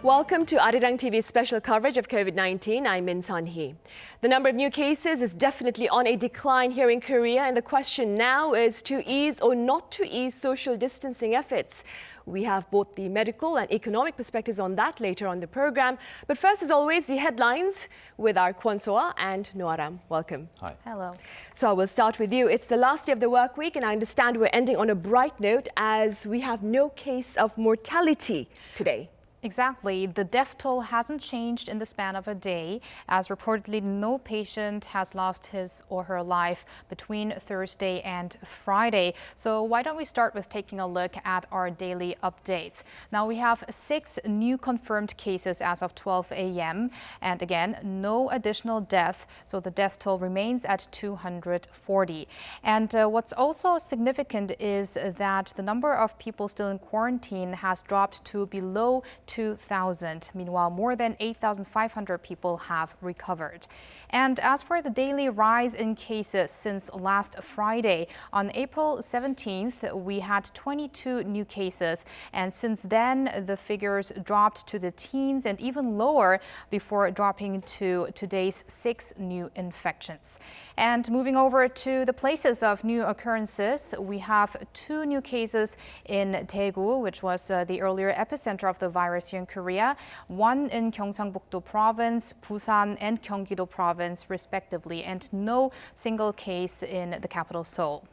Welcome to Arirang TV's special coverage of COVID-19. I'm Min Sun-hee. The number of new cases is definitely on a decline here in Korea, and the question now is to ease or not to ease social distancing efforts. We have both the medical and economic perspectives on that later on the program. But first, as always, the headlines with our Kwon Soa and Noaram. Welcome. Hi. Hello. So I will start with you. It's the last day of the work week, and I understand we're ending on a bright note as we have no case of mortality today. Exactly. The death toll hasn't changed in the span of a day, as reportedly no patient has lost his or her life between Thursday and Friday. So why don't we start with taking a look at our daily updates. Now we have 6 new confirmed cases as of 12 a.m. and again, no additional death. So the death toll remains at 240. And what's also significant is that the number of people still in quarantine has dropped to below 2,000. Meanwhile, more than 8,500 people have recovered. And as for the daily rise in cases since last Friday, on April 17th, we had 22 new cases. And since then, the figures dropped to the teens and even lower before dropping to today's 6 new infections. And moving over to the places of new occurrences, we have 2 new cases in Daegu, which was the earlier epicenter of the virus here in Korea, 1 in Gyeongsang-buk-do province, Busan and Gyeonggi-do province, respectively, and no single case in the capital, Seoul.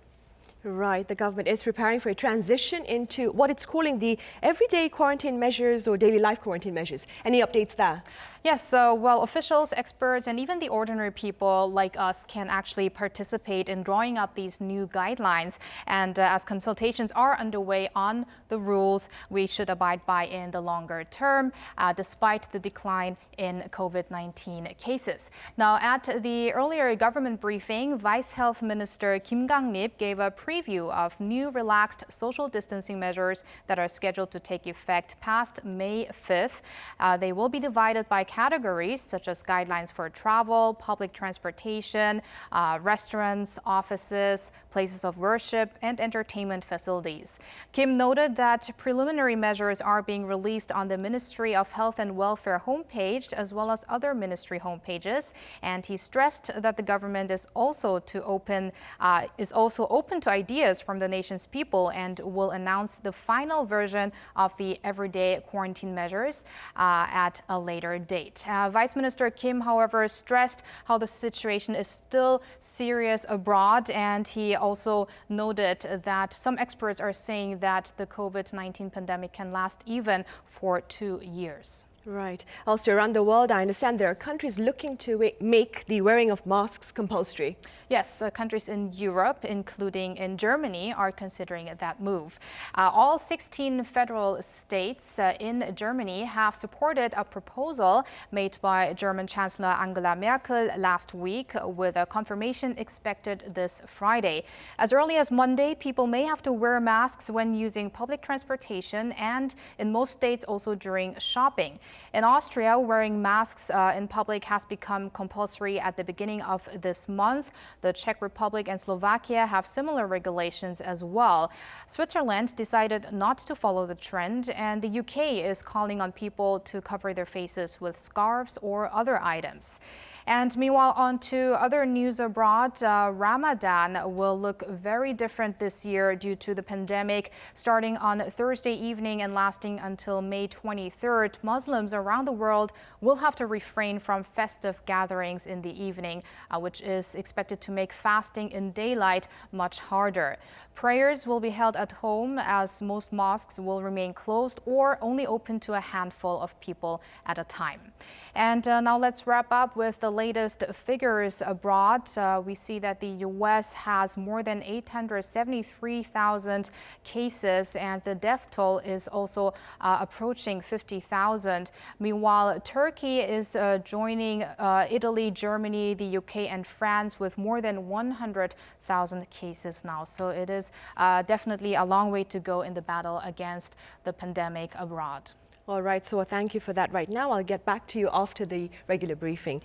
Right, the government is preparing for a transition into what it's calling the everyday quarantine measures or daily life quarantine measures. Any updates there? Yes, so well, officials, experts, and even the ordinary people like us can actually participate in drawing up these new guidelines. And as consultations are underway on the rules we should abide by in the longer term, despite the decline in COVID-19 cases. Now, at the earlier government briefing, Vice Health Minister Kim Gang-nip gave a preview of new relaxed social distancing measures that are scheduled to take effect past May 5th. They will be divided by categories such as guidelines for travel, public transportation, restaurants, offices, places of worship, and entertainment facilities. Kim noted that preliminary measures are being released on the Ministry of Health and Welfare homepage as well as other ministry homepages, and he stressed that the government is also open to ideas from the nation's people and will announce the final version of the everyday quarantine measures at a later date. Vice Minister Kim, however, stressed how the situation is still serious abroad, and he also noted that some experts are saying that the COVID-19 pandemic can last even for 2 years. Right. Also around the world, I understand there are countries looking to make the wearing of masks compulsory. Yes, countries in Europe, including in Germany, are considering that move. All 16 federal states in Germany have supported a proposal made by German Chancellor Angela Merkel last week, with a confirmation expected this Friday. As early as Monday, people may have to wear masks when using public transportation and in most states also during shopping. In Austria, wearing masks in public has become compulsory at the beginning of this month. The Czech Republic and Slovakia have similar regulations as well. Switzerland decided not to follow the trend, and the UK is calling on people to cover their faces with scarves or other items. And meanwhile, on to other news abroad. Ramadan will look very different this year due to the pandemic. Starting on Thursday evening and lasting until May 23rd, Muslims around the world will have to refrain from festive gatherings in the evening, which is expected to make fasting in daylight much harder. Prayers will be held at home, as most mosques will remain closed or only open to a handful of people at a time. And now let's wrap up with the latest figures abroad. We see that the U.S. has more than 873,000 cases, and the death toll is also approaching 50,000. Meanwhile, Turkey is joining Italy, Germany, the UK, and France with more than 100,000 cases now. So it is definitely a long way to go in the battle against the pandemic abroad. All right, so thank you for that right now. I'll get back to you after the regular briefing.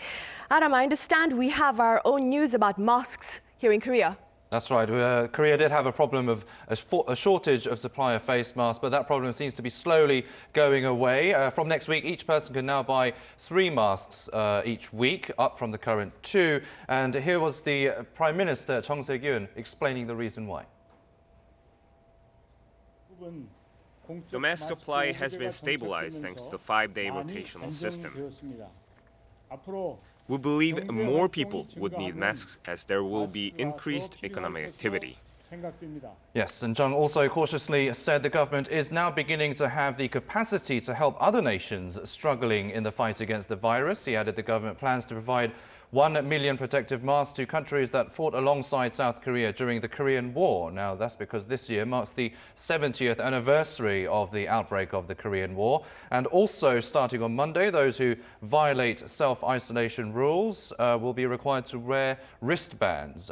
Adam, I understand we have our own news about masks here in Korea. That's right. Korea did have a problem of a shortage of supply of face masks, but that problem seems to be slowly going away. From next week, each person can now buy 3 masks each week, up from the current 2. And here was the Prime Minister, Chung Se-kyun, explaining the reason why. The mask supply has been stabilized thanks to the 5-day rotational system. We believe more people would need masks as there will be increased economic activity. Yes, and Chung also cautiously said the government is now beginning to have the capacity to help other nations struggling in the fight against the virus. He added the government plans to provide 1 million protective masks to countries that fought alongside South Korea during the Korean War. Now, that's because this year marks the 70th anniversary of the outbreak of the Korean War. And also, starting on Monday, those who violate self-isolation rules will be required to wear wristbands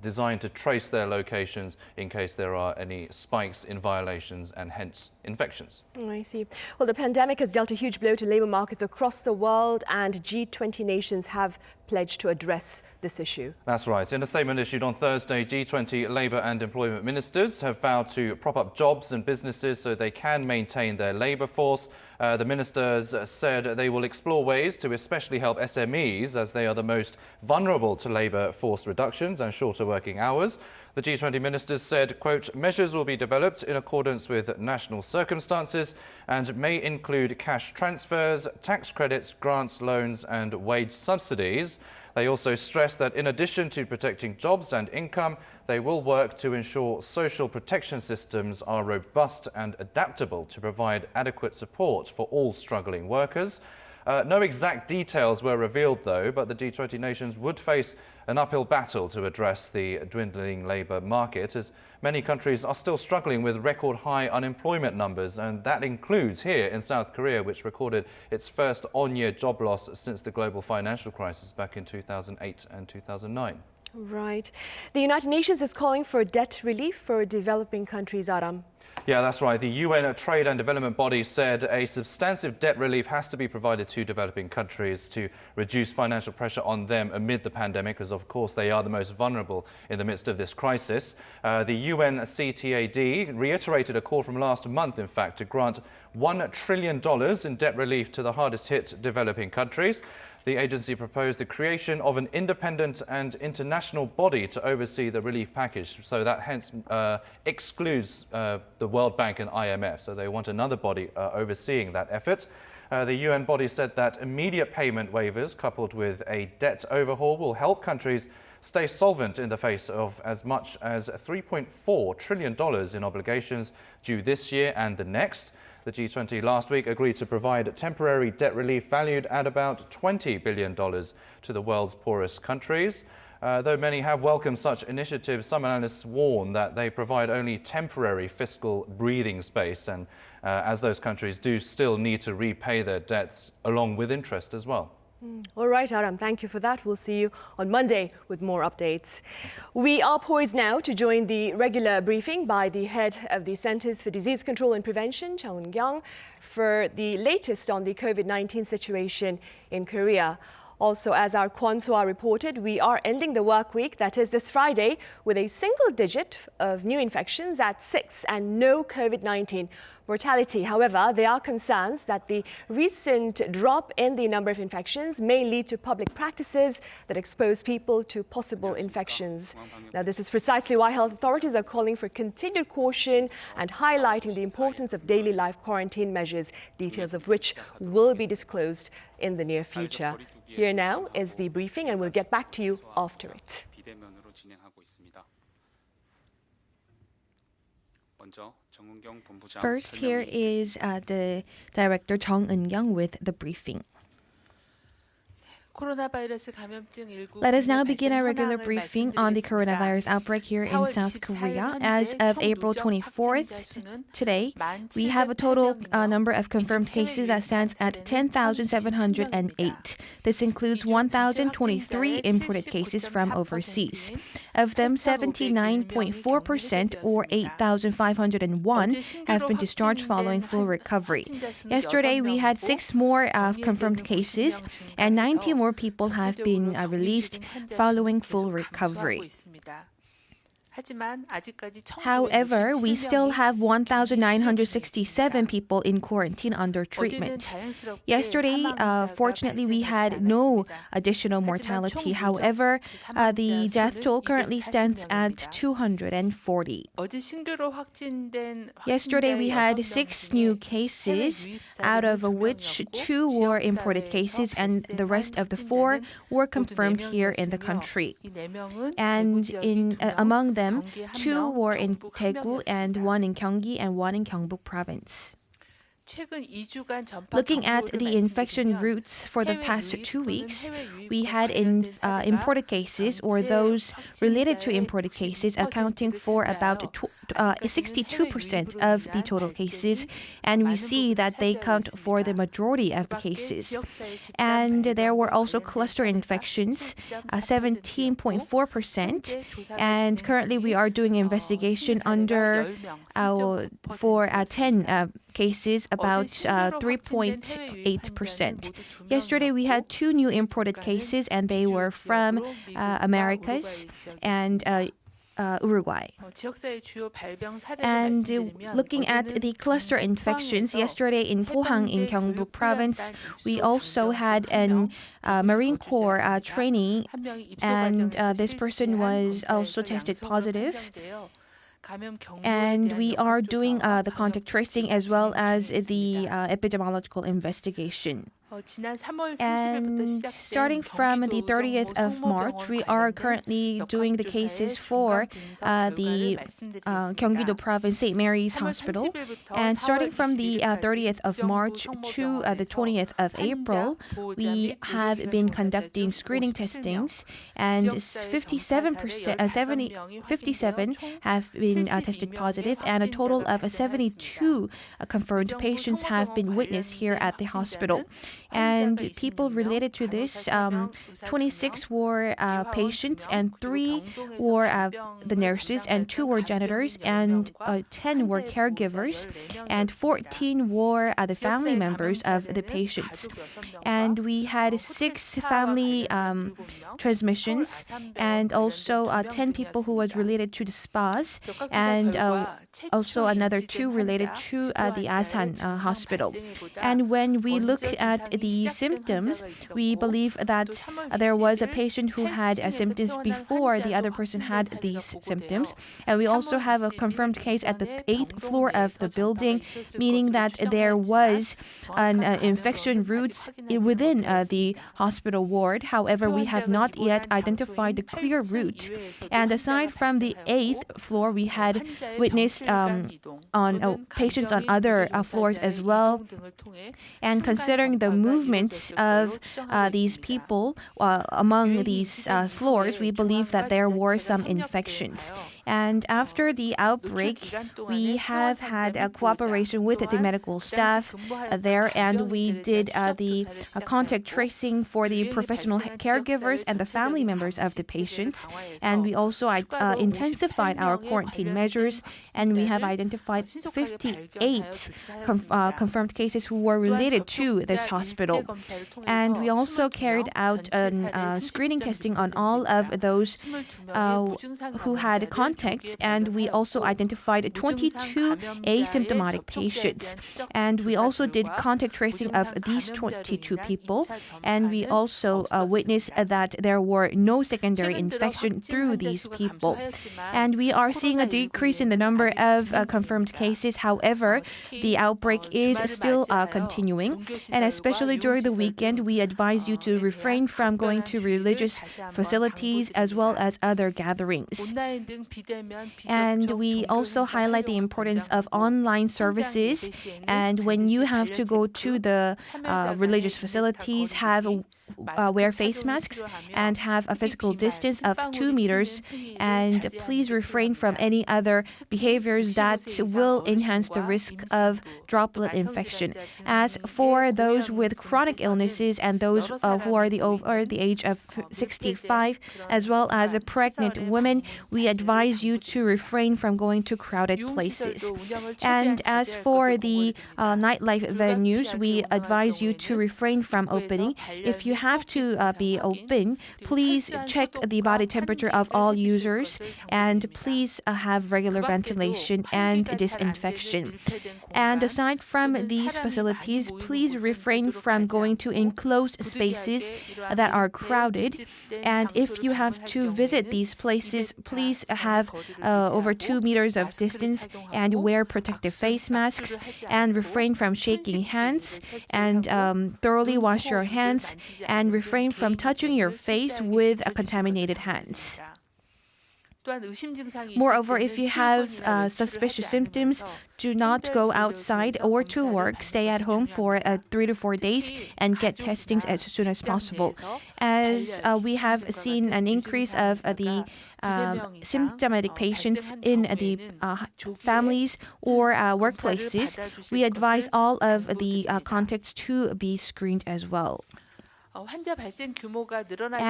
designed to trace their locations in case there are any spikes in violations and hence infections. Oh, I see. Well, the pandemic has dealt a huge blow to labour markets across the world, and G20 nations have pledged to address this issue. That's right. In a statement issued on Thursday, G20 labour and employment ministers have vowed to prop up jobs and businesses so they can maintain their labour force. The ministers said they will explore ways to especially help SMEs as they are the most vulnerable to labour force reductions and shorter working hours. The G20 ministers said, quote, measures will be developed in accordance with national circumstances and may include cash transfers, tax credits, grants, loans and wage subsidies. They also stressed that in addition to protecting jobs and income, they will work to ensure social protection systems are robust and adaptable to provide adequate support for all struggling workers. No exact details were revealed, though, but the G20 nations would face an uphill battle to address the dwindling labour market, as many countries are still struggling with record high unemployment numbers, and that includes here in South Korea, which recorded its first on-year job loss since the global financial crisis back in 2008 and 2009. Right. The United Nations is calling for debt relief for developing countries, Aram. Yeah, that's right. The UN Trade and Development Body said a substantive debt relief has to be provided to developing countries to reduce financial pressure on them amid the pandemic, as of course they are the most vulnerable in the midst of this crisis. The UNCTAD reiterated a call from last month, in fact, to grant $1 trillion in debt relief to the hardest hit developing countries. The agency proposed the creation of an independent and international body to oversee the relief package, so that hence excludes the World Bank and IMF. So they want another body overseeing that effort. The UN body said that immediate payment waivers coupled with a debt overhaul will help countries stay solvent in the face of as much as $3.4 trillion in obligations due this year and the next. The G20 last week agreed to provide temporary debt relief valued at about $20 billion to the world's poorest countries. Though many have welcomed such initiatives, some analysts warn that they provide only temporary fiscal breathing space, and as those countries do still need to repay their debts along with interest as well. All right, Aram, thank you for that. We'll see you on Monday with more updates. We are poised now to join the regular briefing by the head of the Centers for Disease Control and Prevention, Chung Eun-kyung, for the latest on the COVID-19 situation in Korea. Also, as our Kwon So-ah reported, we are ending the work week, that is this Friday, with a single digit of new infections at 6 and no COVID-19 mortality. However, there are concerns that the recent drop in the number of infections may lead to public practices that expose people to possible infections. Now, this is precisely why health authorities are calling for continued caution and highlighting the importance of daily life quarantine measures, details of which will be disclosed in the near future. Here now is the briefing, and we'll get back to you after it. First, here is the Director Chung Eun-kyung with the briefing. Let us now begin our regular briefing on the coronavirus outbreak here in South Korea. As of April 24th, today, we have a total number of confirmed cases that stands at 10,708. This includes 1,023 imported cases from overseas. Of them, 79.4% or 8,501 have been discharged following full recovery. Yesterday, we had 6 more confirmed cases and 90 more people have been released following full recovery. However, we still have 1,967 people in quarantine under treatment. Yesterday, fortunately, we had no additional mortality. However, the death toll currently stands at 240. Yesterday, we had 6 new cases, out of which 2 were imported cases, and the rest of the 4 were confirmed here in the country. And among them, 2 were in Daegu and 1 in Gyeonggi and 1 in Gyeongbuk province. Looking at the infection routes for the past 2 weeks, we had imported cases or those related to imported cases accounting for about 62% of the total cases, and we see that they count for the majority of the cases. And there were also cluster infections, 17.4%, and currently we are doing investigation for 10 cases, about 3.8%. Yesterday, we had 2 new imported cases, and they were from Americas and Uruguay. And looking at the cluster infections, yesterday in Pohang in Gyeongbuk province, we also had a Marine Corps training, and this person was also tested positive. And we are doing the contact tracing as well as the epidemiological investigation. And starting from the 30th of March, we are currently doing the cases for the Gyeonggi-do Province St. Mary's Hospital. And starting from the 30th of March to the 20th of April, we have been conducting screening testings, and 57 have been tested positive, and a total of 72 confirmed patients have been witnessed here at the hospital. And people related to this, 26 were patients, and 3 were the nurses, and 2 were janitors, and 10 were caregivers, and 14 were the family members of the patients. And we had 6 family transmissions, and also 10 people who was related to the spas, and also another 2 related to the Asan hospital. And when we look at the symptoms, we believe that there was a patient who had symptoms before the other person had these symptoms. And we also have a confirmed case at the 8th floor of the building, meaning that there was an infection route within the hospital ward. However, we have not yet identified the clear route. And aside from the 8th floor, we had witnessed patients on other floors as well. And considering the movement of these people among these floors, we believe that there were some infections. And after the outbreak, we have had a cooperation with the medical staff there, and we did the contact tracing for the professional caregivers and the family members of the patients. And we also intensified our quarantine measures, and we have identified 58 confirmed cases who were related to this hospital. And we also carried out screening testing on all of those who had contacts, and we also identified 22 asymptomatic patients. And we also did contact tracing of these 22 people, and we also witnessed that there were no secondary infection through these people. And we are seeing a decrease in the number of confirmed cases. However, the outbreak is still continuing, and especially during the weekend, we advise you to refrain from going to religious facilities as well as other gatherings. And we also highlight the importance of online services. And when you have to go to the religious facilities, wear face masks and have a physical distance of 2 meters. And please refrain from any other behaviors that will enhance the risk of droplet infection. As for those with chronic illnesses and those who are over the age of 65, as well as the pregnant women, we advise you to refrain from going to crowded places. And as for the nightlife venues, we advise you to refrain from opening. If you you have to be open, please check the body temperature of all users and please have regular ventilation and disinfection. And aside from these facilities, please refrain from going to enclosed spaces that are crowded. And if you have to visit these places, please have over 2 meters of distance and wear protective face masks and refrain from shaking hands and thoroughly wash your hands and refrain from touching your face with contaminated hands. Moreover, if you have suspicious symptoms, do not go outside or to work. Stay at home for 3 to 4 days and get testings as soon as possible. As we have seen an increase of the symptomatic patients in the families or workplaces, we advise all of the contacts to be screened as well.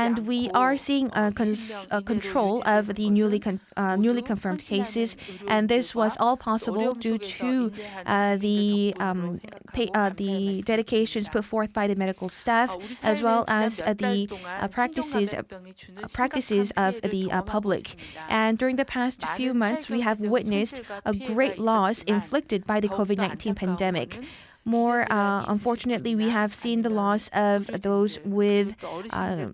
And we are seeing a control of the newly confirmed cases, and this was all possible due to the dedications put forth by the medical staff, as well as the practices of the public. And during the past few months, we have witnessed a great loss inflicted by the COVID-19 pandemic. More unfortunately, we have seen the loss of those with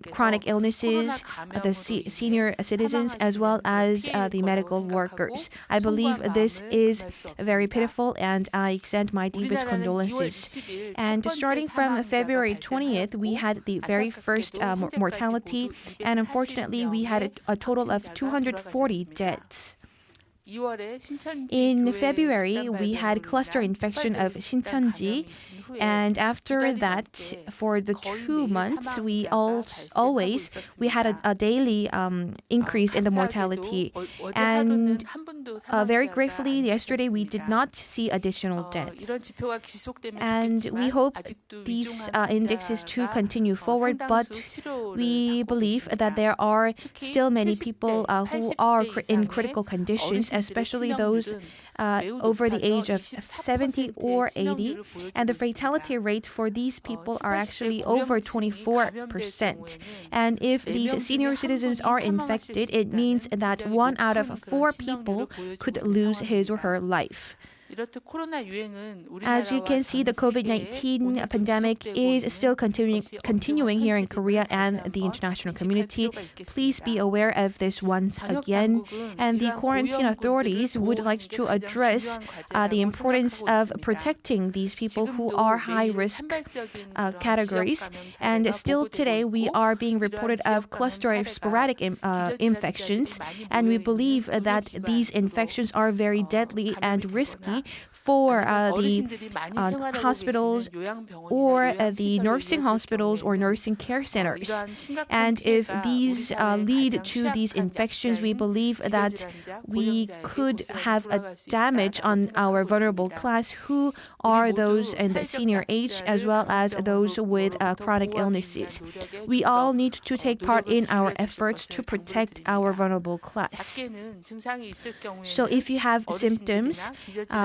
chronic illnesses, the senior citizens, as well as the medical workers. I believe this is very pitiful, and I extend my deepest condolences. And starting from February 20th, we had the very first mortality, and unfortunately, we had a total of 240 deaths. In February, we had cluster infection of Shincheonji, and after that, for the 2 months, we had a daily increase in the mortality. And very gratefully, yesterday we did not see additional death. And we hope these indexes to continue forward, but we believe that there are still many people who are in critical conditions, especially those over the age of 70 or 80, and the fatality rate for these people are actually over 24%. And if these senior citizens are infected, it means that 1 out of 4 people could lose his or her life. As you can see, the COVID-19 pandemic is still continuing here in Korea and the international community. Please be aware of this once again. And the quarantine authorities would like to address the importance of protecting these people who are high-risk categories. And still today, we are being reported of cluster of sporadic infections. And we believe that these infections are very deadly and risky for the hospitals or the nursing hospitals or nursing care centers. And if these lead to these infections, we believe that we could have a damage on our vulnerable class, who are those in the senior age as well as those with chronic illnesses. We all need to take part in our efforts to protect our vulnerable class. So if you have symptoms,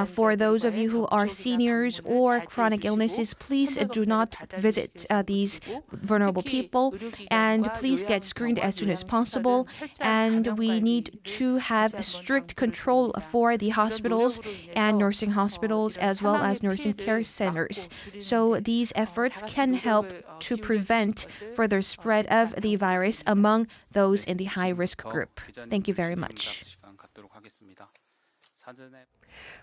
for those of you who are seniors or chronic illnesses, please do not visit these vulnerable people, and please get screened as soon as possible. And we need to have strict control for the hospitals and nursing hospitals as well as nursing care centers. So these efforts can help to prevent further spread of the virus among those in the high-risk group. Thank you very much.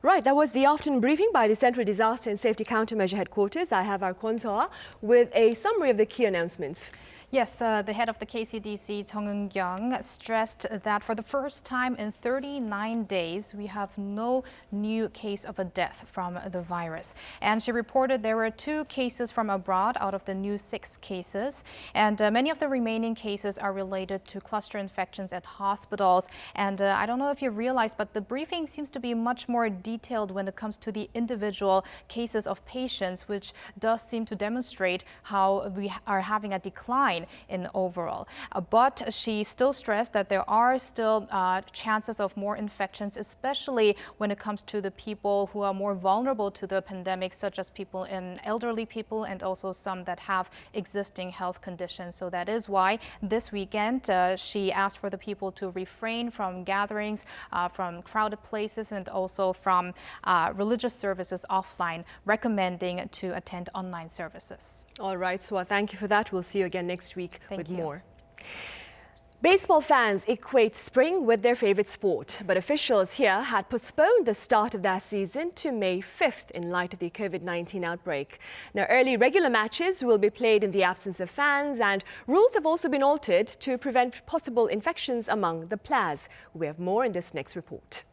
Right, that was the afternoon briefing by the Central Disaster and Safety Countermeasure Headquarters. I have our Kwon So-ah with a summary of the key announcements. Yes, the head of the KCDC, Chung Eun-kyung, stressed that for the first time in 39 days, we have no new case of a death from the virus. And she reported there were 2 cases from abroad out of the new 6 cases. And many of the remaining cases are related to cluster infections at hospitals. And I don't know if you realized, but the briefing seems to be much more detailed when it comes to the individual cases of patients, which does seem to demonstrate how we are having a decline in overall. But she still stressed that there are still chances of more infections, especially when it comes to the people who are more vulnerable to the pandemic, such as people in elderly people and also some that have existing health conditions. So that is why this weekend she asked for the people to refrain from gatherings, from crowded places, and also from religious services offline, recommending to attend online services. All right, Swa, thank you for that. We'll see you again next week with you. more. Baseball fans equate spring with their favorite sport, but officials here had postponed the start of their season to May 5th in light of the COVID-19 outbreak. Now, early regular matches will be played in the absence of fans, and rules have also been altered to prevent possible infections among the players. We have more in this next report.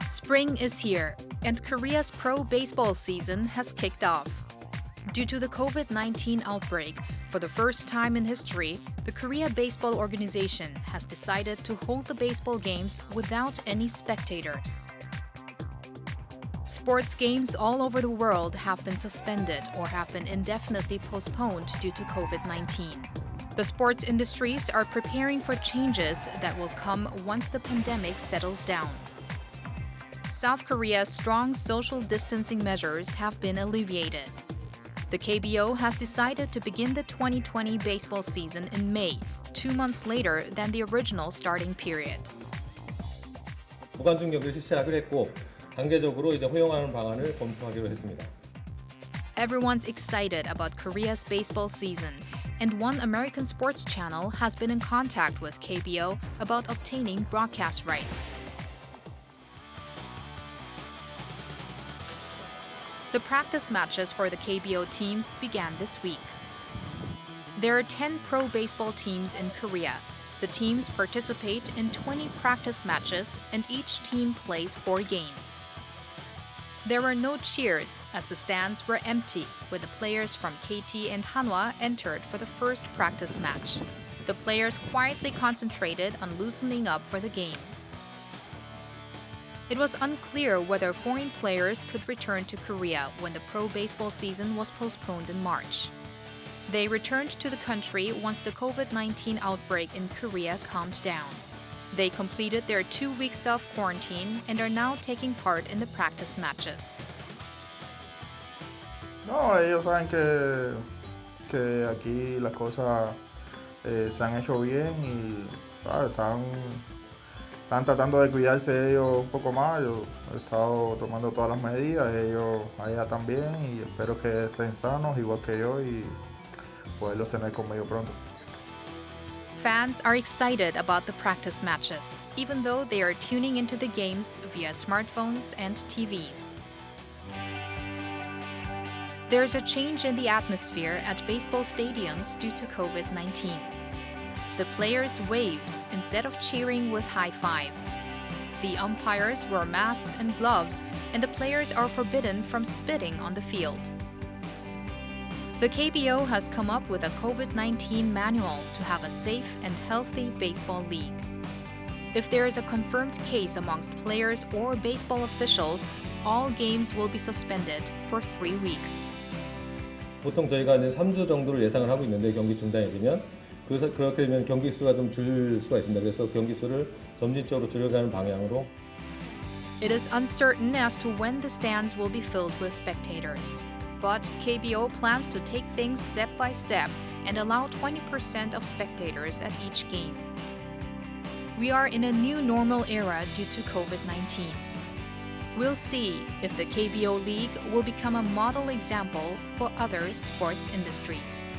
Spring is here, and Korea's pro baseball season has kicked off. Due to the COVID-19 outbreak, for the first time in history, the Korea Baseball Organization has decided to hold the baseball games without any spectators. Sports games all over the world have been suspended or have been indefinitely postponed due to COVID-19. The sports industries are preparing for changes that will come once the pandemic settles down. South Korea's strong social distancing measures have been alleviated. The KBO has decided to begin the 2020 baseball season in May, 2 months later than the original starting period. 무관중 경기를 실시하기로 했고 단계적으로 이제 허용하는 방안을 검토하기로 했습니다. Everyone's excited about Korea's baseball season, and one American sports channel has been in contact with KBO about obtaining broadcast rights. The practice matches for the KBO teams began this week. There are 10 pro baseball teams in Korea. The teams participate in 20 practice matches, and each team plays 4 games. There were no cheers as the stands were empty, with the players from KT and Hanwha entered for the first practice match. The players quietly concentrated on loosening up for the game. It was unclear whether foreign players could return to Korea when the pro baseball season was postponed in March. They returned to the country once the COVID-19 outbreak in Korea calmed down. They completed their 2-week self-quarantine and are now taking part in the practice matches. No, ellos saben que aquí las cosas se han hecho bien y están tratando de cuidarse ellos un poco más. Yo he estado tomando todas las medidas, ellos allá también, y espero que estén sanos igual que yo y poderlos tener conmigo pronto. Fans are excited about the practice matches, even though they are tuning into the games via smartphones and TVs. There's a change in the atmosphere at baseball stadiums due to COVID-19. The players waved instead of cheering with high fives. The umpires wore masks and gloves, and the players are forbidden from spitting on the field. The KBO has come up with a COVID-19 manual to have a safe and healthy baseball league. If there is a confirmed case amongst players or baseball officials, all games will be suspended for 3 weeks. 보통 저희가 이제 3주 정도를 예상을 하고 있는데 경기 중단이 되면 그렇게 되면 경기 수가 좀 줄 수가 있습니다. 그래서 경기 수를 점진적으로 줄여가는 방향으로. It is uncertain as to when the stands will be filled with spectators. But KBO plans to take things step by step and allow 20% of spectators at each game. We are in a new normal era due to COVID-19. We'll see if the KBO League will become a model example for other sports industries.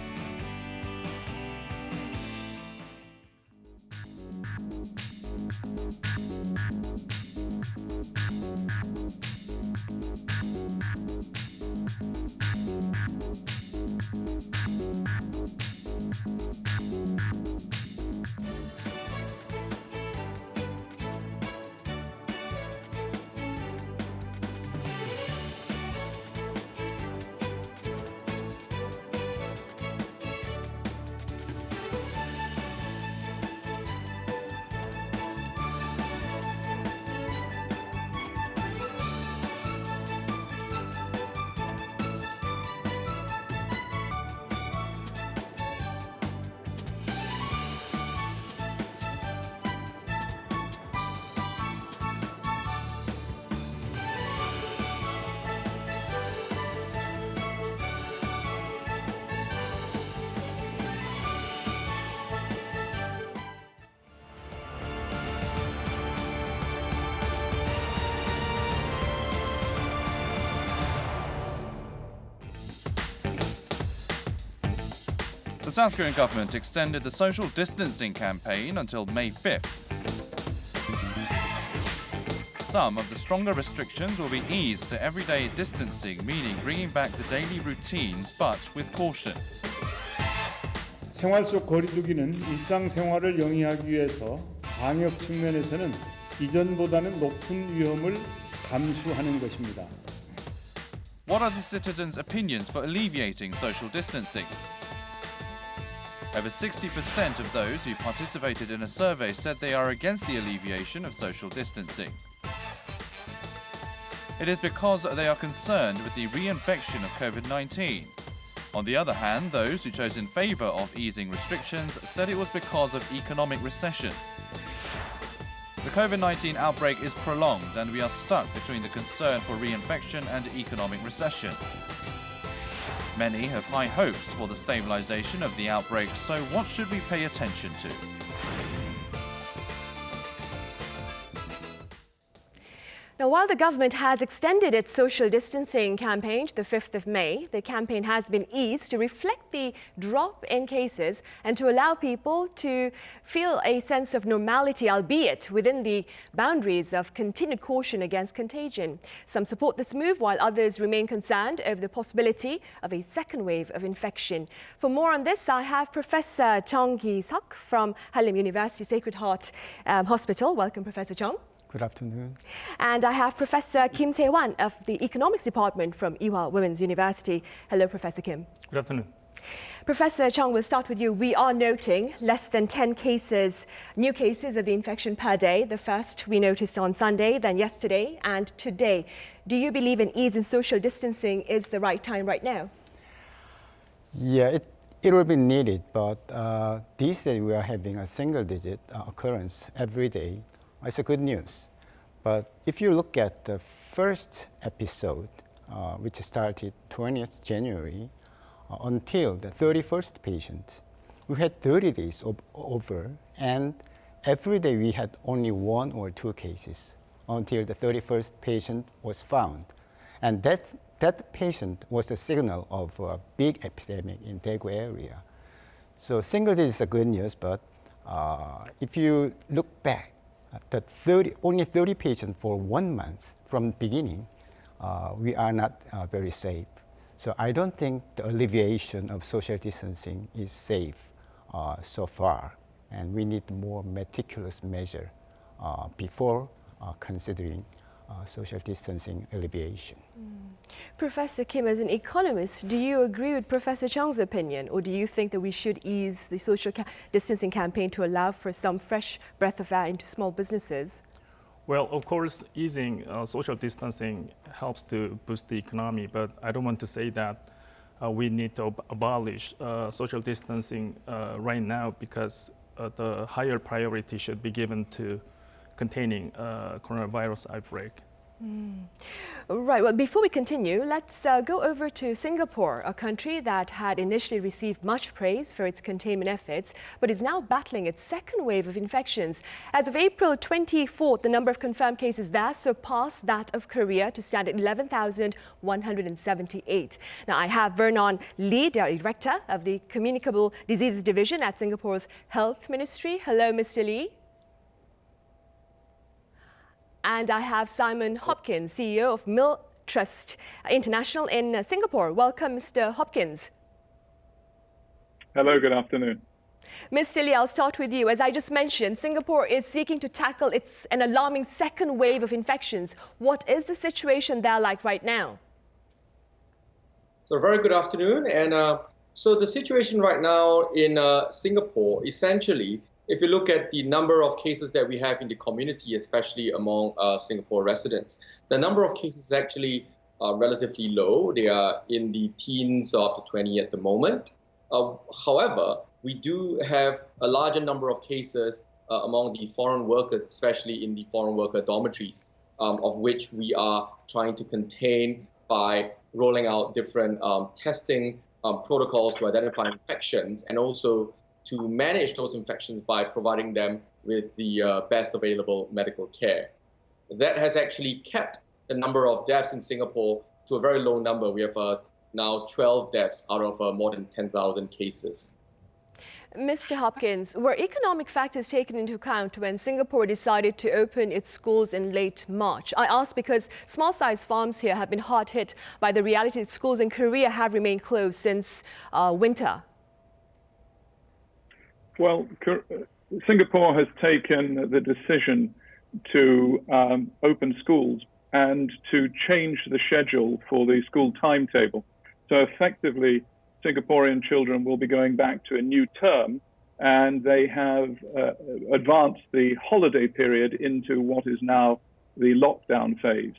The South Korean government extended the social distancing campaign until May 5th. Some of the stronger restrictions will be eased to everyday distancing, meaning bringing back the daily routines, but with caution. 생활 속 거리두기는 일상생활을 영위하기 위해서 방역 측면에서는 이전보다는 높은 위험을 감수하는 것입니다. What are the citizens' opinions for alleviating social distancing? Over 60% of those who participated in a survey said they are against the alleviation of social distancing. It is because they are concerned with the reinfection of COVID-19. On the other hand, those who chose in favor of easing restrictions said it was because of economic recession. The COVID-19 outbreak is prolonged and we are stuck between the concern for reinfection and economic recession. Many have high hopes for the stabilization of the outbreak, so what should we pay attention to? Now, while the government has extended its social distancing campaign to the 5th of May, the campaign has been eased to reflect the drop in cases and to allow people to feel a sense of normality, albeit within the boundaries of continued caution against contagion. Some support this move, while others remain concerned over the possibility of a second wave of infection. For more on this, I have Professor Chung Ki-seok from Hallym University Sacred Heart Hospital. Welcome, Professor Chung. Good afternoon. And I have Professor Kim Se-wan of the Economics Department from Ewha Women's University. Hello, Professor Kim. Good afternoon. Professor Chung, we'll start with you. We are noting less than 10 cases, new cases of the infection per day. The first we noticed on Sunday, then yesterday and today. Do you believe an ease in social distancing is the right time right now? Yeah, it will be needed, but these days we are having a single-digit occurrence every day. It's a good news. But if you look at the first episode, which started 20th January, until the 31st patient, we had 30 days over, and every day we had only 1 or 2 cases until the 31st patient was found. And that patient was the signal of a big epidemic in Daegu area. So single digit is a good news, but if you look back, only 30 patients for 1 month from the beginning, we are not very safe. So I don't think the alleviation of social distancing is safe so far, and we need more meticulous measure before considering social distancing alleviation. Professor Kim, as an economist, do you agree with Professor Chung's opinion, or do you think that we should ease the social distancing campaign to allow for some fresh breath of air into small businesses? Well, of course, easing social distancing helps to boost the economy, but I don't want to say that we need to abolish social distancing right now, because the higher priority should be given to containing coronavirus outbreak. Right, well, before we continue, let's go over to Singapore, a country that had initially received much praise for its containment efforts, but is now battling its second wave of infections. As of April 24th, the number of confirmed cases there surpassed that of Korea to stand at 11,178. Now, I have Vernon Lee, Director of the Communicable Diseases Division at Singapore's Health Ministry. Hello, Mr. Lee. And I have Simon Hopkins, CEO of Mill Trust International in Singapore. Welcome, Mr. Hopkins. Hello, good afternoon. Mr. Lee, I'll start with you. As I just mentioned, Singapore is seeking to tackle an alarming second wave of infections. What is the situation there like right now? So very good afternoon. And so the situation right now in Singapore, essentially, if you look at the number of cases that we have in the community, especially among Singapore residents, the number of cases is actually relatively low. They are in the teens up to 20 at the moment. However, we do have a larger number of cases among the foreign workers, especially in the foreign worker dormitories, of which we are trying to contain by rolling out different testing protocols to identify infections, and also to manage those infections by providing them with the best available medical care. That has actually kept the number of deaths in Singapore to a very low number. We have now 12 deaths out of more than 10,000 cases. Mr. Hopkins, were economic factors taken into account when Singapore decided to open its schools in late March? I ask because small-sized farms here have been hard hit by the reality that schools in Korea have remained closed since winter. Well, Singapore has taken the decision to open schools and to change the schedule for the school timetable. So effectively, Singaporean children will be going back to a new term, and they have advanced the holiday period into what is now the lockdown phase.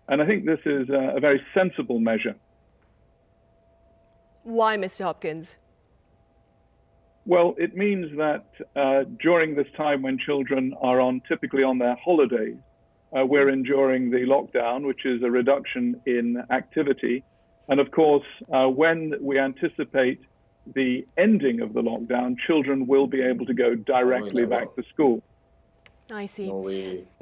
And I think this is a very sensible measure. Why, Mr. Hopkins? Well, it means that during this time when children are typically on their holidays, we're enduring the lockdown, which is a reduction in activity. And of course, when we anticipate the ending of the lockdown, children will be able to go directly back to school. I see.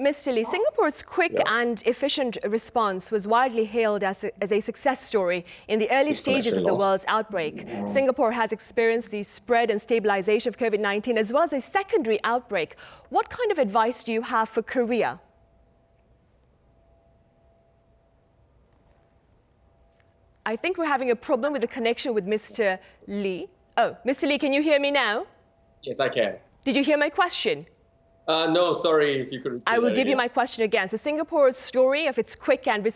Mr. Lee, Singapore's quick and efficient response was widely hailed as a success story in the early stages of the world's outbreak. Singapore has experienced the spread and stabilization of COVID-19 as well as a secondary outbreak. What kind of advice do you have for Korea? I think we're having a problem with the connection with Mr. Lee. Oh, Mr. Lee, can you hear me now? Yes, I can. Did you hear my question? No, sorry, if you could repeat I will that give you again. my question again. So Singapore's story of its quick and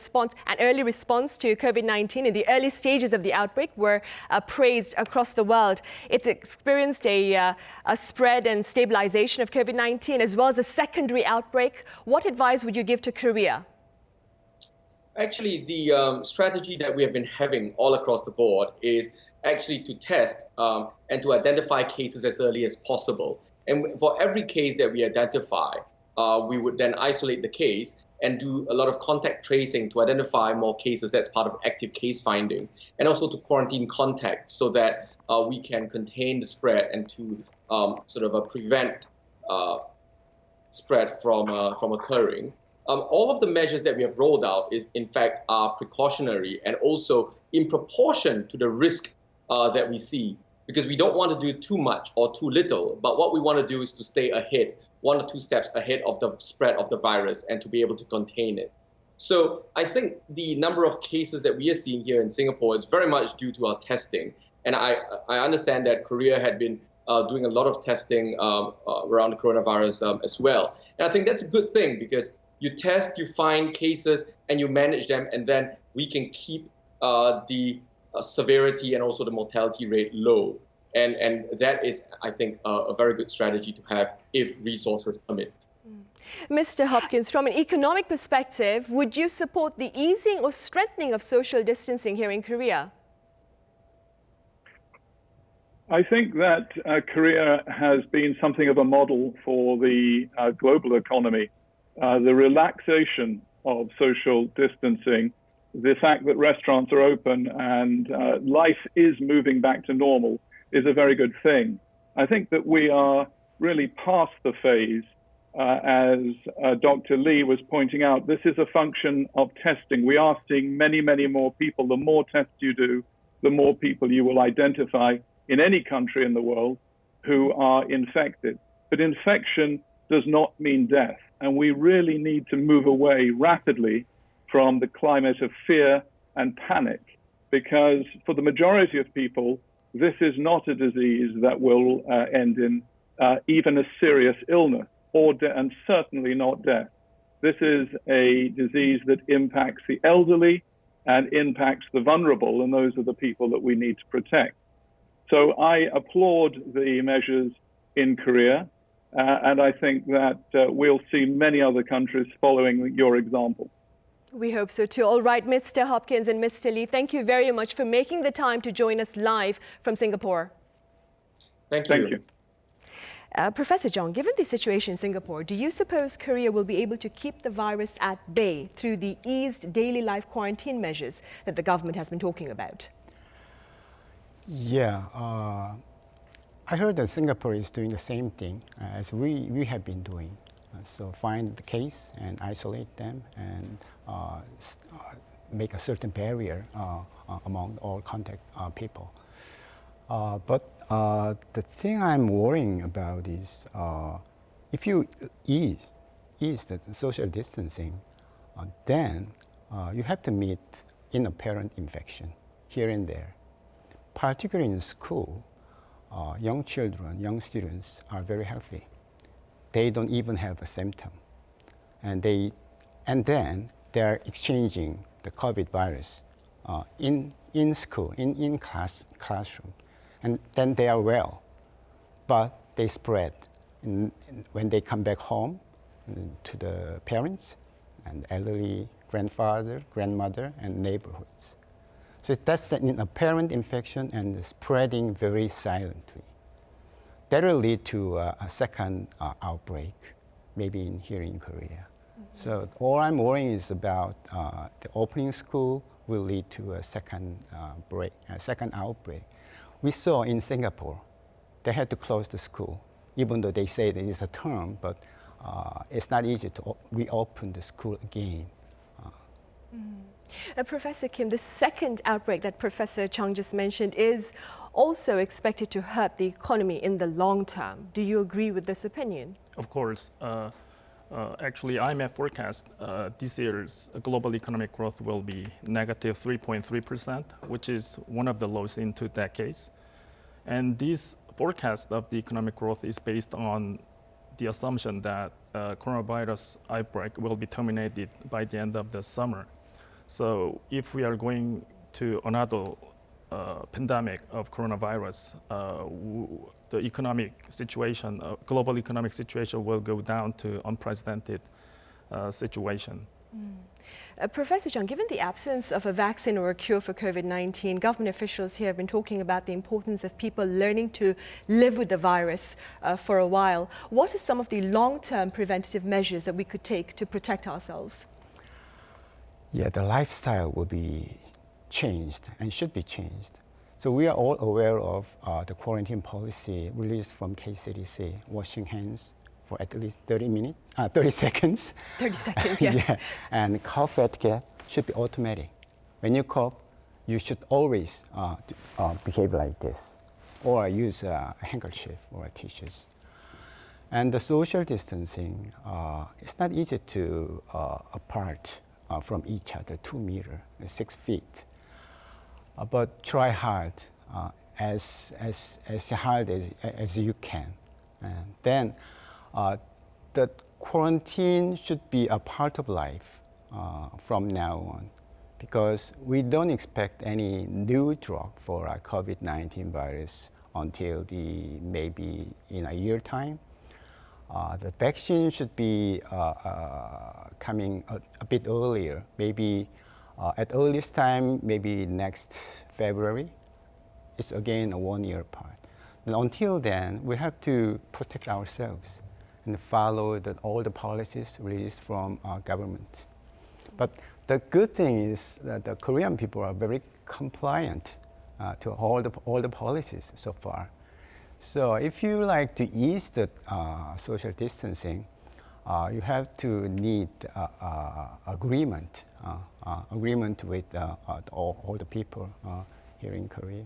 early response to COVID-19 in the early stages of the outbreak were praised across the world. It's experienced a spread and stabilization of COVID-19 as well as a secondary outbreak. What advice would you give to Korea? Actually, the strategy that we have been having all across the board is actually to test and to identify cases as early as possible. And for every case that we identify, we would then isolate the case and do a lot of contact tracing to identify more cases. That's part of active case finding, and also to quarantine contacts so that we can contain the spread and to prevent spread from occurring. All of the measures that we have rolled out, in fact, are precautionary and also in proportion to the risk that we see, because we don't want to do too much or too little. But what we want to do is to stay ahead, 1 or 2 steps ahead of the spread of the virus and to be able to contain it. So I think the number of cases that we are seeing here in Singapore is very much due to our testing. And I understand that Korea had been doing a lot of testing around the coronavirus as well. And I think that's a good thing, because you test, you find cases, and you manage them, and then we can keep the severity and also the mortality rate low. And that is, I think, a very good strategy to have if resources permit. Mr. Hopkins, from an economic perspective, would you support the easing or strengthening of social distancing here in Korea? I think that Korea has been something of a model for the global economy. The relaxation of social distancing, the fact that restaurants are open and life is moving back to normal is a very good thing. I think that we are really past the phase, as Dr. Lee was pointing out. This is a function of testing. We are seeing many, many more people. The more tests you do, the more people you will identify in any country in the world who are infected. But infection does not mean death. And we really need to move away rapidly from the climate of fear and panic, because for the majority of people, this is not a disease that will end in even a serious illness and certainly not death. This is a disease that impacts the elderly and impacts the vulnerable, and those are the people that we need to protect. So I applaud the measures in Korea. And I think that we'll see many other countries following your example. We hope so too. All right, Mr. Hopkins and Mr. Lee, thank you very much for making the time to join us live from Singapore. Thank you. Thank you. Professor Jong, given the situation in Singapore, do you suppose Korea will be able to keep the virus at bay through the eased daily life quarantine measures that the government has been talking about? Yeah. I heard that Singapore is doing the same thing as we have been doing. So find the case and isolate them and make a certain barrier among all contact people. But the thing I'm worrying about is if you ease the social distancing, then you have to meet inapparent infection here and there. Particularly in school, young children, young students are very healthy. They don't even have a symptom. And then they're exchanging the COVID virus in school, in classroom. And then they are well, but they spread when they come back home to the parents and elderly grandfather, grandmother, and neighborhoods. So that's an apparent infection and spreading very silently. That will lead to a second outbreak, maybe here in Korea. So all I'm worrying is about the opening school will lead to a second outbreak. We saw in Singapore, they had to close the school, even though they say that it's a term, but it's not easy to reopen the school again. Professor Kim, the second outbreak that Professor Chung just mentioned is also expected to hurt the economy in the long term. Do you agree with this opinion? Of course. Actually, IMF forecast this year's global economic growth will be negative 3.3%, which is one of the lowest in 2 decades. And this forecast of the economic growth is based on the assumption that coronavirus outbreak will be terminated by the end of the summer. So if we are going to another pandemic of coronavirus, the economic situation, global economic situation will go down to unprecedented situation. Professor Chung, given the absence of a vaccine or a cure for COVID-19, government officials here have been talking about the importance of people learning to live with the virus for a while. What are some of the long-term preventative measures that we could take to protect ourselves? Yeah, the lifestyle will be changed and should be changed. So we are all aware of the quarantine policy released from CDCH, washing hands for at least 30 seconds. 30 seconds, yes. Yeah. And cough etiquette should be automatic. When you cough, you should always behave like this, or use a handkerchief or tissues. And the social distancing, it's not easy to apart from each other, 2 meters, 6 feet. But try hard, as hard as you can. And then the quarantine should be a part of life from now on, because we don't expect any new drug for COVID-19 virus until maybe in a year time. The vaccine should be coming a bit earlier, maybe at earliest time, maybe next February. It's again a 1 year apart. And until then, we have to protect ourselves and follow all the policies released from our government. But the good thing is that the Korean people are very compliant to all the policies so far. So if you like to ease the social distancing, you have to need agreement with all the people here in Korea.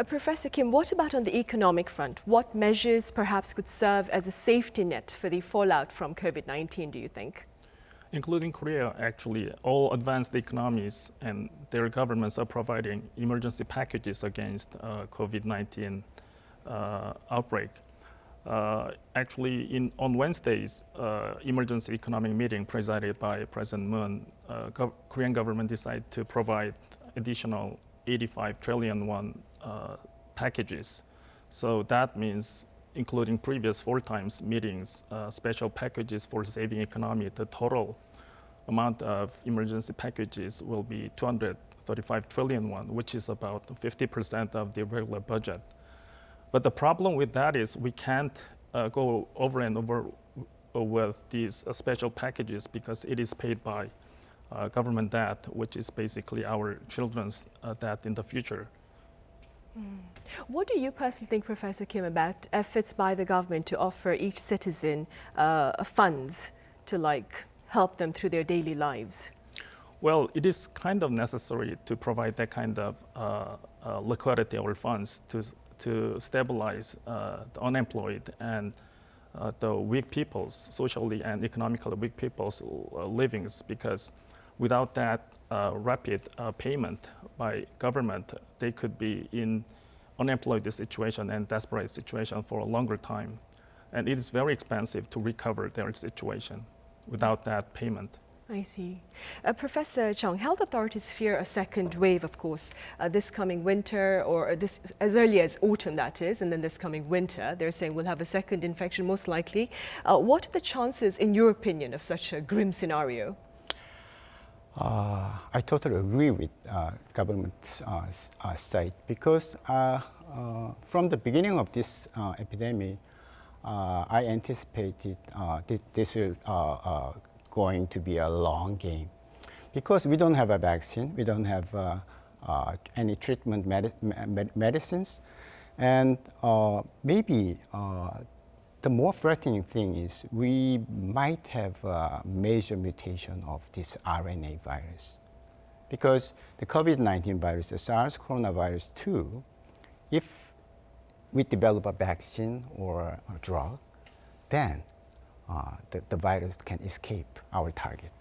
Professor Kim, what about on the economic front? What measures perhaps could serve as a safety net for the fallout from COVID-19, do you think? Including Korea, actually, all advanced economies and their governments are providing emergency packages against COVID-19 outbreak. Actually, on Wednesday's emergency economic meeting presided by President Moon, Korean government decided to provide additional 85 trillion won packages. So that means, including previous 4 times meetings, special packages for saving economy, the total amount of emergency packages will be 235 trillion won, which is about 50% of the regular budget. But the problem with that is we can't go over and over with these special packages because it is paid by government debt, which is basically our children's debt in the future. What do you personally think, Professor Kim, about efforts by the government to offer each citizen funds to help them through their daily lives? Well, it is kind of necessary to provide that kind of liquidity or funds to stabilize the unemployed and the weak people's, socially and economically weak people's livings, because without that rapid payment by government, they could be in unemployed situation and desperate situation for a longer time. And it is very expensive to recover their situation without that payment. I see. Professor Chung, health authorities fear a second wave, of course, this coming winter, or this as early as autumn, that is, and then this coming winter. They're saying we'll have a second infection, most likely. What are the chances, in your opinion, of such a grim scenario? I totally agree with government's side, because from the beginning of this epidemic, I anticipated this will going to be a long game, because we don't have a vaccine, we don't have any treatment medicines, and maybe the more threatening thing is we might have a major mutation of this RNA virus, because the COVID-19 virus, the SARS coronavirus 2, if we develop a vaccine or a drug, then the virus can escape our target.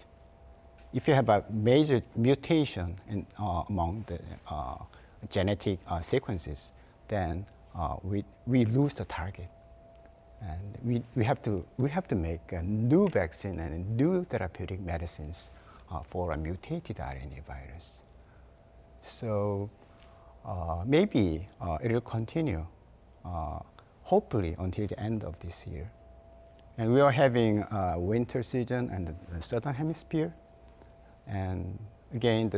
If you have a major mutation among the genetic sequences, then we lose the target, and we have to make a new vaccine and new therapeutic medicines for a mutated RNA virus. So maybe it will continue, hopefully until the end of this year. And we are having a winter season in the southern hemisphere, and again,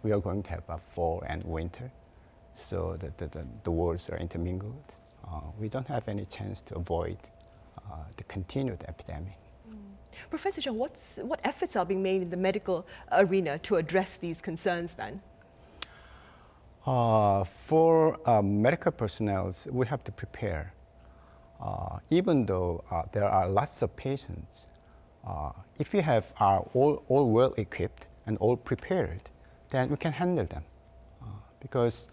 we are going to have a fall and winter, so the worlds are intermingled. We don't have any chance to avoid the continued epidemic. Professor Chung, what efforts are being made in the medical arena to address these concerns then? For medical personnel, we have to prepare. Even though there are lots of patients, if we have all well equipped and all prepared, then we can handle them. Because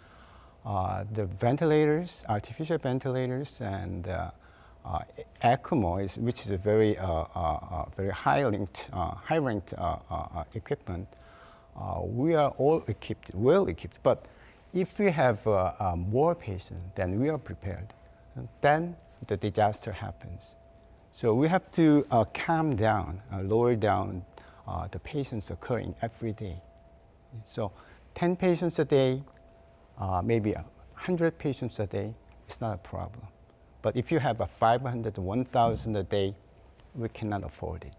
the ventilators, artificial ventilators, and ECMO, which is a very high-ranked equipment, we are all equipped, well equipped. But if we have more patients than we are prepared, then the disaster happens. So we have to calm down, lower down the patients occurring every day. So 10 patients a day, maybe 100 patients a day, it's not a problem. But if you have a 500 to 1,000 a day, we cannot afford it.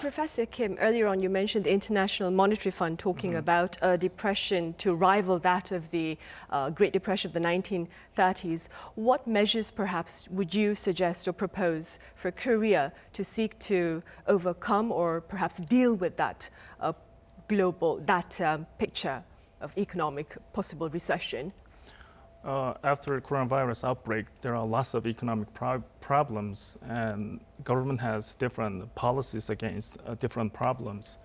Professor Kim, earlier on you mentioned the International Monetary Fund talking about a depression to rival that of the Great Depression of the 1930s. What measures perhaps would you suggest or propose for Korea to seek to overcome or perhaps deal with that picture of economic possible recession? After coronavirus outbreak, there are lots of economic problems, and government has different policies against different problems.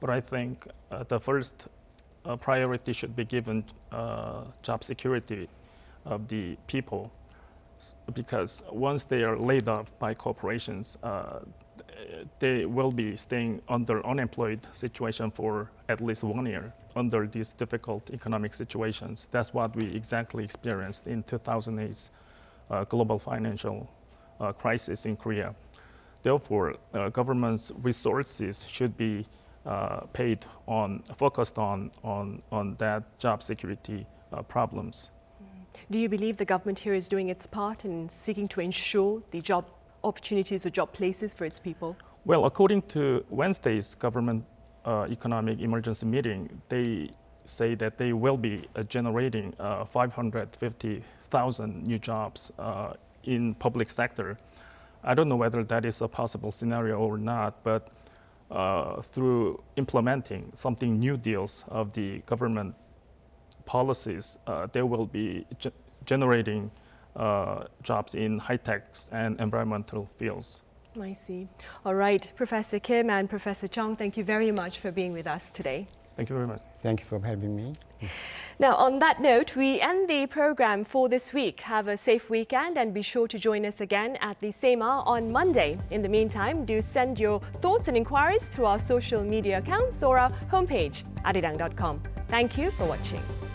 But I think the first priority should be given job security of the people, because once they are laid off by corporations, they will be staying under unemployed situation for at least 1 year under these difficult economic situations. That's what we exactly experienced in 2008's global financial crisis in Korea. Therefore, government's resources should be focused on that job security problems. Do you believe the government here is doing its part in seeking to ensure the job opportunities or job places for its people? Well, according to Wednesday's government economic emergency meeting, they say that they will be generating 550,000 new jobs in public sector. I don't know whether that is a possible scenario or not, but through implementing something new deals of the government policies, they will be generating jobs in high-tech and environmental fields. I see. All right, Professor Kim and Professor Chung, thank you very much for being with us today. Thank you very much. Thank you for having me. Now, on that note, we end the program for this week. Have a safe weekend and be sure to join us again at the same hour on Monday. In the meantime, do send your thoughts and inquiries through our social media accounts or our homepage, arirang.com. Thank you for watching.